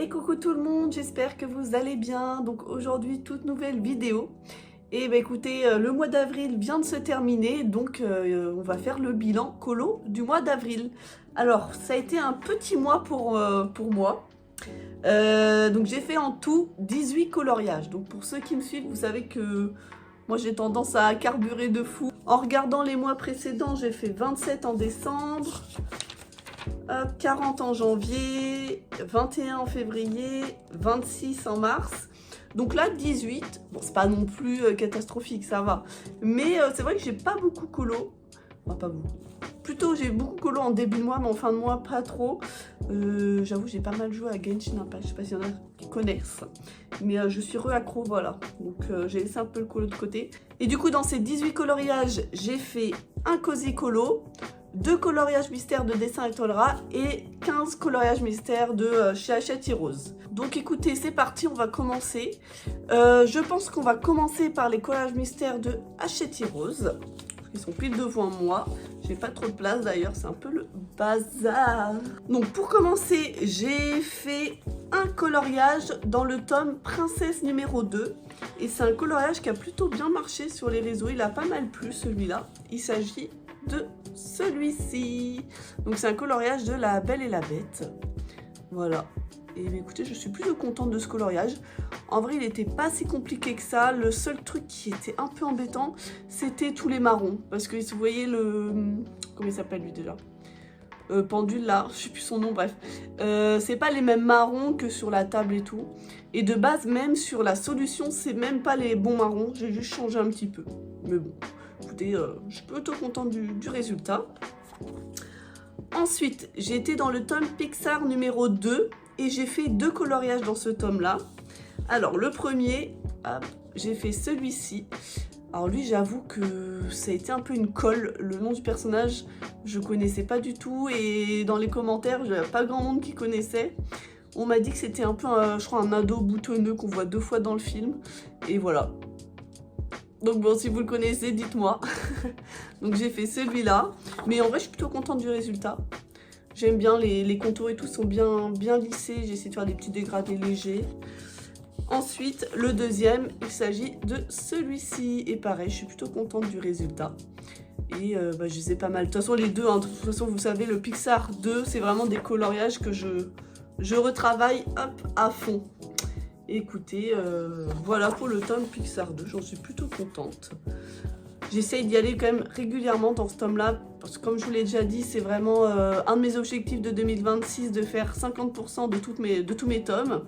Et coucou tout le monde, j'espère que vous allez bien. Donc aujourd'hui, toute nouvelle vidéo. Et bah écoutez, le mois d'avril vient de se terminer, donc on va faire le bilan colo du mois d'avril. Alors, ça a été un petit mois pour moi. Donc j'ai fait en tout 18 coloriages. Donc pour ceux qui me suivent, vous savez que moi j'ai tendance à carburer de fou. En regardant les mois précédents, j'ai fait 27 en décembre. 40 en janvier, 21 en février, 26 en mars. Donc là, 18. Bon, c'est pas non plus catastrophique, ça va. Mais c'est vrai que j'ai pas beaucoup colo. Enfin, pas beaucoup. Plutôt, j'ai beaucoup colo en début de mois, mais en fin de mois, pas trop. J'avoue, j'ai pas mal joué à Genshin Impact. Je sais pas s'il y en a qui connaissent. Mais je suis re-accro, voilà. Donc j'ai laissé un peu le colo de côté. Et du coup, dans ces 18 coloriages, j'ai fait un cozy colo, 2 coloriages mystères de dessin avec Tolra et 15 coloriages mystères de chez Hachette Rose. Donc écoutez, c'est parti, on va commencer. Je pense qu'on va commencer par les coloriages mystères de Hachette Rose. Ils sont pile devant moi. J'ai pas trop de place d'ailleurs, c'est un peu le bazar. Donc pour commencer, j'ai fait un coloriage dans le tome Princesse numéro 2. Et c'est un coloriage qui a plutôt bien marché sur les réseaux. Il a pas mal plu celui-là. Il s'agit de celui-ci. Donc c'est un coloriage de La Belle et la Bête. Voilà. Et écoutez, je suis plutôt contente de ce coloriage. En vrai, il n'était pas si compliqué que ça. Le seul truc qui était un peu embêtant, c'était tous les marrons. Parce que vous voyez le... Comment il s'appelle lui déjà, pendule là, je sais plus son nom, bref. C'est pas les mêmes marrons que sur la table et tout. Et de base, même sur la solution, c'est même pas les bons marrons. J'ai juste changé un petit peu. Mais bon, écoutez, je suis plutôt contente du résultat. Ensuite, j'ai été dans le tome Pixar numéro 2 et j'ai fait 2 coloriages dans ce tome-là. Alors, le premier, j'ai fait celui-ci. Alors lui, j'avoue que ça a été un peu une colle. Le nom du personnage, je connaissais pas du tout. Et dans les commentaires, il n'y avait pas grand monde qui connaissait. On m'a dit que c'était un peu, je crois, un ado boutonneux qu'on voit 2 fois dans le film. Et voilà. Donc bon, si vous le connaissez, dites-moi. Donc j'ai fait celui-là. Mais en vrai, je suis plutôt contente du résultat. J'aime bien, les contours et tout sont bien lissés. J'ai essayé de faire des petits dégradés légers. Ensuite, le deuxième, il s'agit de celui-ci. Et pareil, je suis plutôt contente du résultat. Et je sais pas mal. De toute façon, les deux, hein, de toute façon, vous savez, le Pixar 2, c'est vraiment des coloriages que je retravaille à fond. Écoutez, voilà pour le tome Pixar 2, j'en suis plutôt contente. J'essaye d'y aller quand même régulièrement dans ce tome-là, parce que comme je vous l'ai déjà dit, c'est vraiment un de mes objectifs de 2026, de faire 50% de tous mes tomes.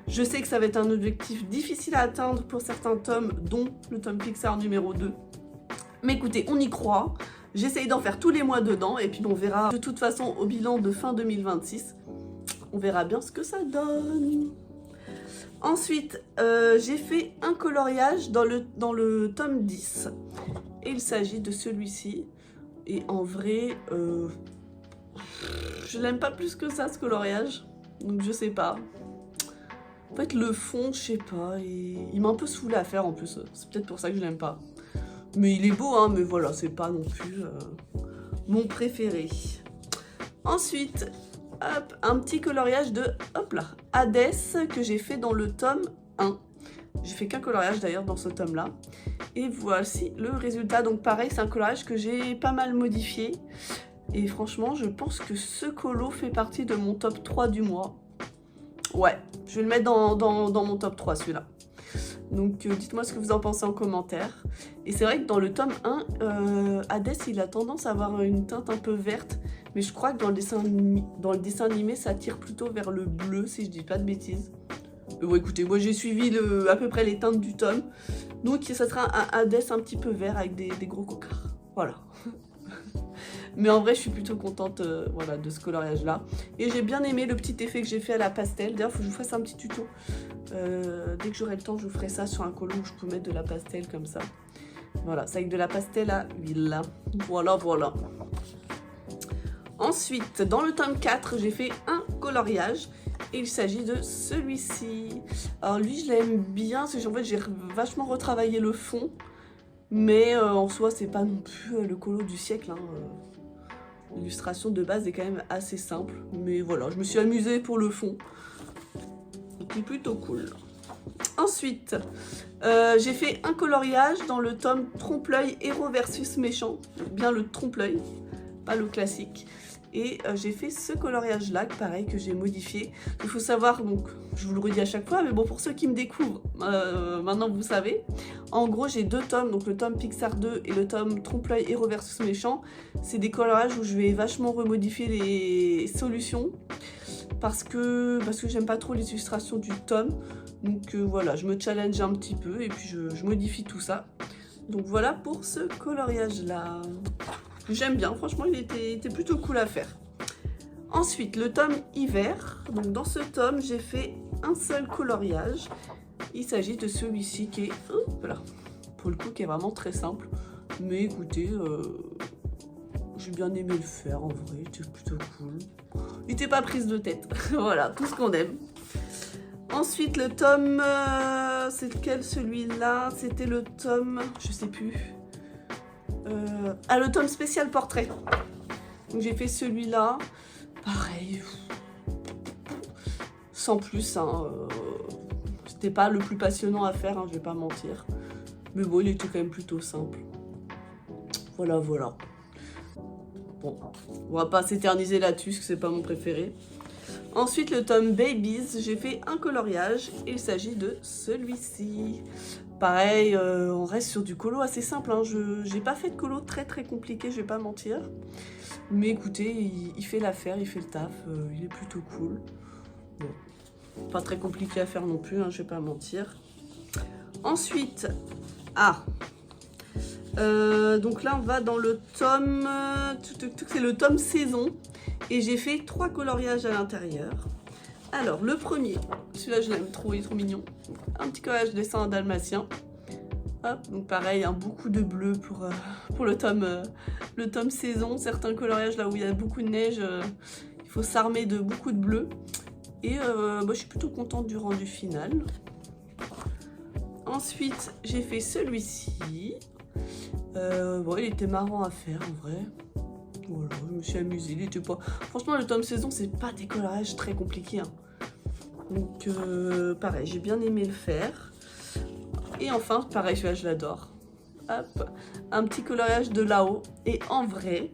Je sais que ça va être un objectif difficile à atteindre pour certains tomes, dont le tome Pixar numéro 2. Mais écoutez, on y croit. J'essaye d'en faire tous les mois dedans, et puis on verra de toute façon au bilan de fin 2026. On verra bien ce que ça donne. Ensuite, j'ai fait un coloriage dans le tome 10. Et il s'agit de celui-ci. Et en vrai, je l'aime pas plus que ça, ce coloriage. Donc je sais pas. En fait, le fond, je sais pas. Il m'a un peu saoulé à faire en plus. C'est peut-être pour ça que je l'aime pas. Mais il est beau, hein. Mais voilà, c'est pas non plus mon préféré. Ensuite... hop, un petit coloriage de, hop là, Hades que j'ai fait dans le tome 1. J'ai fait qu'un coloriage d'ailleurs dans ce tome là. Et voici le résultat. Donc pareil, c'est un coloriage que j'ai pas mal modifié. Et franchement, je pense que ce colo fait partie de mon top 3 du mois. Ouais, je vais le mettre dans mon top 3 celui-là. Donc dites-moi ce que vous en pensez en commentaire. Et c'est vrai que dans le tome 1, Hades il a tendance à avoir une teinte un peu verte. Mais je crois que dans le dessin animé, ça tire plutôt vers le bleu, si je dis pas de bêtises. Mais bon, écoutez, moi j'ai suivi à peu près les teintes du tome. Donc ça sera un Hades un petit peu vert avec des gros cocards. Voilà. Mais en vrai, je suis plutôt contente voilà, de ce coloriage-là. Et j'ai bien aimé le petit effet que j'ai fait à la pastel. D'ailleurs, il faut que je vous fasse un petit tuto. Dès que j'aurai le temps, je vous ferai ça sur un colo où je peux mettre de la pastel comme ça. Voilà, c'est avec de la pastel à huile. Voilà, voilà. Ensuite, dans le tome 4, j'ai fait un coloriage. Et il s'agit de celui-ci. Alors lui, je l'aime bien, parce que en fait, j'ai vachement retravaillé le fond. Mais en soi, c'est pas non plus le colo du siècle. Hein. L'illustration de base est quand même assez simple. Mais voilà, je me suis amusée pour le fond. qui est plutôt cool. Ensuite, j'ai fait un coloriage dans le tome Trompe-l'œil héros versus méchant. Bien le trompe-l'œil, pas le classique. Et j'ai fait ce coloriage là, pareil, que j'ai modifié. Il faut savoir, donc je vous le redis à chaque fois, mais bon, pour ceux qui me découvrent, maintenant vous savez. En gros, j'ai deux tomes, donc le tome Pixar 2 et le tome Trompe-l'œil héros versus méchant. C'est des coloriages où je vais vachement remodifier les solutions. Parce que j'aime pas trop les illustrations du tome. Donc voilà, je me challenge un petit peu et puis je modifie tout ça. Donc voilà pour ce coloriage là. J'aime bien, franchement il était plutôt cool à faire. Ensuite le tome hiver. Donc dans ce tome j'ai fait un seul coloriage. Il s'agit de celui-ci qui est, voilà, pour le coup qui est vraiment très simple. Mais écoutez, j'ai bien aimé le faire en vrai, c'était plutôt cool. Il n'était pas prise de tête, voilà, tout ce qu'on aime. Ensuite le tome, c'est lequel celui-là? C'était le tome, je sais plus. Le tome spécial portrait. Donc j'ai fait celui-là, pareil, sans plus, hein, c'était pas le plus passionnant à faire, hein, je vais pas mentir. Mais bon, il était quand même plutôt simple. Voilà, voilà. Bon, on va pas s'éterniser là-dessus, parce que c'est pas mon préféré. Ensuite, le tome Babies, j'ai fait un coloriage, et il s'agit de celui-ci. Pareil, on reste sur du colo assez simple, hein. J'ai pas fait de colo très compliqué, je vais pas mentir. Mais écoutez, il fait l'affaire, il fait le taf, il est plutôt cool. Bon, pas très compliqué à faire non plus, hein, je vais pas mentir. Ensuite, donc là on va dans le tome, c'est le tome saison, et j'ai fait 3 coloriages à l'intérieur. Alors le premier, celui-là je l'aime trop, il est trop mignon. Un petit coloriage dessin dalmatien. Hop, donc pareil, hein, beaucoup de bleu pour le tome saison. Certains coloriages là où il y a beaucoup de neige, il faut s'armer de beaucoup de bleu. Et moi je suis plutôt contente du rendu final. Ensuite j'ai fait celui-ci. Bon, il était marrant à faire en vrai. Voilà, je me suis amusée. Il était pas... Franchement, le tome saison, c'est pas des coloriages très compliqués, hein. Donc, pareil, j'ai bien aimé le faire. Et enfin, pareil, celui-là, je l'adore. Hop, un petit coloriage de là-haut. Et en vrai,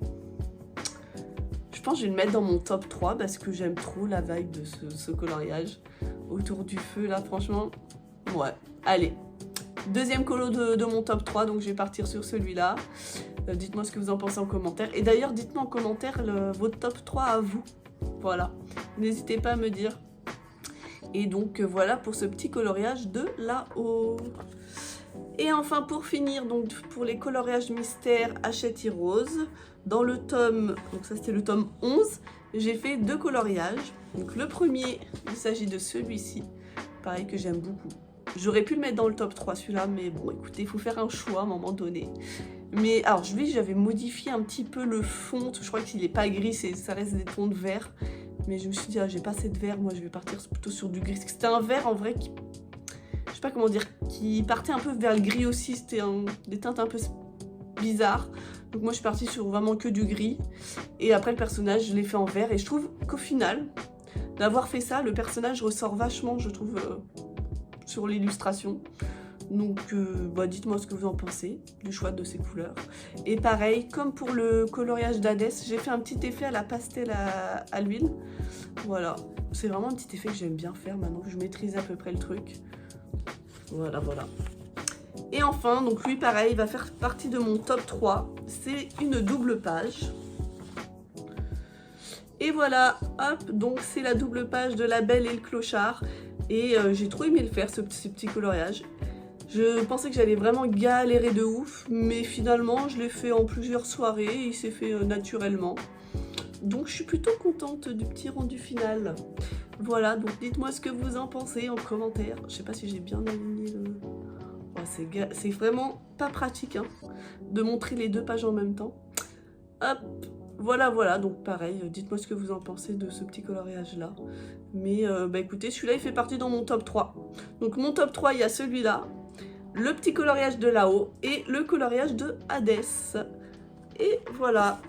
je pense que je vais le mettre dans mon top 3 parce que j'aime trop la vibe de ce coloriage. Autour du feu, là, franchement. Ouais, allez. Deuxième colo de mon top 3, donc je vais partir sur celui-là. Dites-moi ce que vous en pensez en commentaire. Et d'ailleurs, dites-moi en commentaire votre top 3 à vous. Voilà, n'hésitez pas à me dire. Et donc voilà pour ce petit coloriage de là-haut. Et enfin pour finir, donc pour les coloriages mystères Hachette Rose, dans le tome, donc ça c'était le tome 11, j'ai fait 2 coloriages. Donc le premier, il s'agit de celui-ci, pareil que j'aime beaucoup. J'aurais pu le mettre dans le top 3 celui-là, mais bon écoutez, il faut faire un choix à un moment donné. Mais alors j'avais modifié un petit peu le fond, je crois qu'il n'est pas gris, ça reste des tons de vert. Mais je me suis dit, j'ai pas assez de vert, moi je vais partir plutôt sur du gris. C'était un vert en vrai qui, je sais pas comment dire, qui partait un peu vers le gris aussi, c'était des teintes un peu bizarres. Donc moi je suis partie sur vraiment que du gris. Et après le personnage, je l'ai fait en vert. Et je trouve qu'au final, d'avoir fait ça, le personnage ressort vachement, je trouve, sur l'illustration. Donc dites-moi ce que vous en pensez du choix de ces couleurs. Et pareil, comme pour le coloriage d'Hadès, j'ai fait un petit effet à la pastel à l'huile. Voilà, c'est vraiment un petit effet que j'aime bien faire maintenant que je maîtrise à peu près le truc. Voilà, voilà. Et enfin, donc lui pareil, il va faire partie de mon top 3. C'est une double page. Et voilà, hop, donc c'est la double page de La Belle et le Clochard. Et j'ai trop aimé le faire, ce petit coloriage. Je pensais que j'allais vraiment galérer de ouf, mais finalement je l'ai fait en plusieurs soirées et il s'est fait naturellement. Donc je suis plutôt contente du petit rendu final. Voilà, donc dites-moi ce que vous en pensez en commentaire. Je sais pas si j'ai bien aligné le... Oh, c'est vraiment pas pratique hein, de montrer les 2 pages en même temps. Hop, voilà, donc pareil, dites-moi ce que vous en pensez de ce petit coloriage là. Mais écoutez, celui-là il fait partie dans mon top 3. Donc mon top 3, il y a celui-là, le petit coloriage de là-haut et le coloriage de Hadès. Et voilà.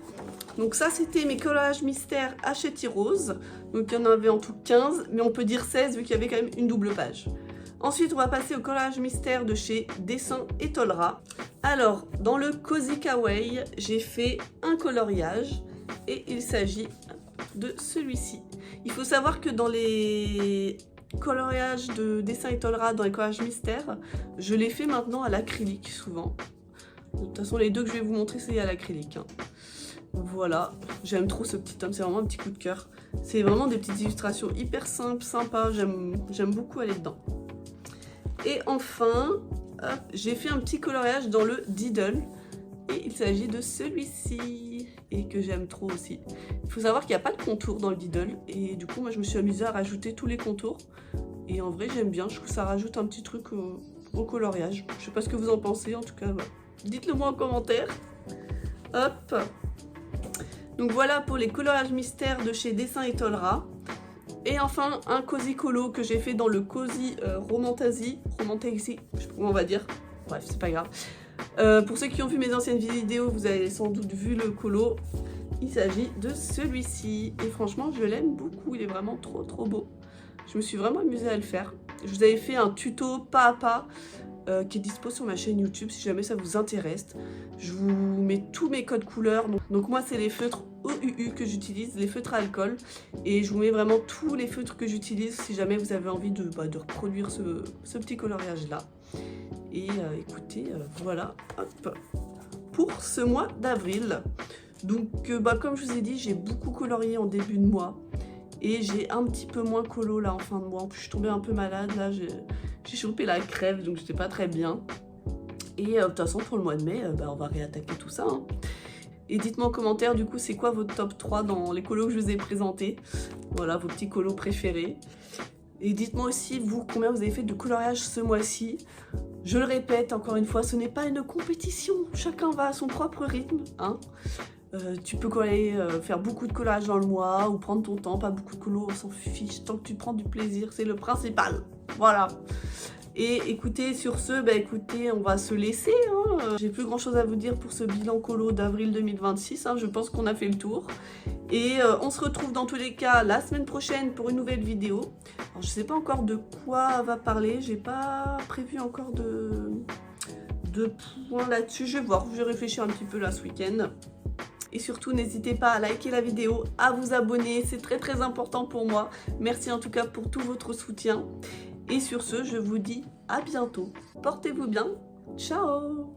Donc ça c'était mes coloriages mystères Hachette Rose. Donc il y en avait en tout 15, mais on peut dire 16 vu qu'il y avait quand même une double page. Ensuite, on va passer au coloriage mystère de chez Dessin et Tolera. Alors, dans le Cozy Kawaii, j'ai fait un coloriage et il s'agit de celui-ci. Il faut savoir que dans les coloriages de Dessin et Tolera, dans les coloriages mystères, je les fais maintenant à l'acrylique souvent. De toute façon, les deux que je vais vous montrer, c'est à l'acrylique. Hein. Voilà, j'aime trop ce petit homme, c'est vraiment un petit coup de cœur. C'est vraiment des petites illustrations hyper simples, sympas, j'aime beaucoup aller dedans. Et enfin, j'ai fait un petit coloriage dans le Diddle. Et il s'agit de celui-ci. Et que j'aime trop aussi. Il faut savoir qu'il n'y a pas de contour dans le Diddle. Et du coup, moi, je me suis amusée à rajouter tous les contours. Et en vrai, j'aime bien. Je trouve que ça rajoute un petit truc au coloriage. Je sais pas ce que vous en pensez. En tout cas, ouais. Dites-le moi en commentaire. Hop. Donc voilà pour les coloriages mystères de chez Dessin et Tolera. Et enfin, un Cozy Colo que j'ai fait dans le Cozy Romantasy, je sais pas comment on va dire, bref, c'est pas grave. Pour ceux qui ont vu mes anciennes vidéos, vous avez sans doute vu le colo. Il s'agit de celui-ci. Et franchement, je l'aime beaucoup, il est vraiment trop beau. Je me suis vraiment amusée à le faire. Je vous avais fait un tuto pas à pas qui est dispo sur ma chaîne YouTube si jamais ça vous intéresse. Je vous mets tous mes codes couleurs. Donc moi, c'est les feutres OUU que j'utilise, les feutres à alcool. Et je vous mets vraiment tous les feutres que j'utilise si jamais vous avez envie de reproduire ce petit coloriage-là. Et écoutez, voilà, hop, pour ce mois d'avril. Donc, comme je vous ai dit, j'ai beaucoup colorié en début de mois. Et j'ai un petit peu moins colo là en fin de mois. En plus, je suis tombée un peu malade là. J'ai chopé la crève, donc j'étais pas très bien. Et de toute façon, pour le mois de mai, on va réattaquer tout ça. Hein. Et dites-moi en commentaire, du coup, c'est quoi votre top 3 dans les colos que je vous ai présentés. Voilà, vos petits colos préférés. Et dites-moi aussi, vous, combien vous avez fait de coloriage ce mois-ci. Je le répète encore une fois, ce n'est pas une compétition. Chacun va à son propre rythme. Hein. Tu peux faire beaucoup de coloriage dans le mois ou prendre ton temps, pas beaucoup de colos, on s'en fiche. Tant que tu prends du plaisir, c'est le principal. Voilà. Et écoutez, sur ce, écoutez, on va se laisser. Hein. J'ai plus grand chose à vous dire pour ce bilan colo d'avril 2026. Hein. Je pense qu'on a fait le tour. Et on se retrouve dans tous les cas la semaine prochaine pour une nouvelle vidéo. Alors, je sais pas encore de quoi va parler. J'ai pas prévu encore de points là-dessus. Je vais voir. Je vais réfléchir un petit peu là ce week-end. Et surtout, n'hésitez pas à liker la vidéo, à vous abonner. C'est très important pour moi. Merci en tout cas pour tout votre soutien. Et sur ce, je vous dis à bientôt. Portez-vous bien. Ciao!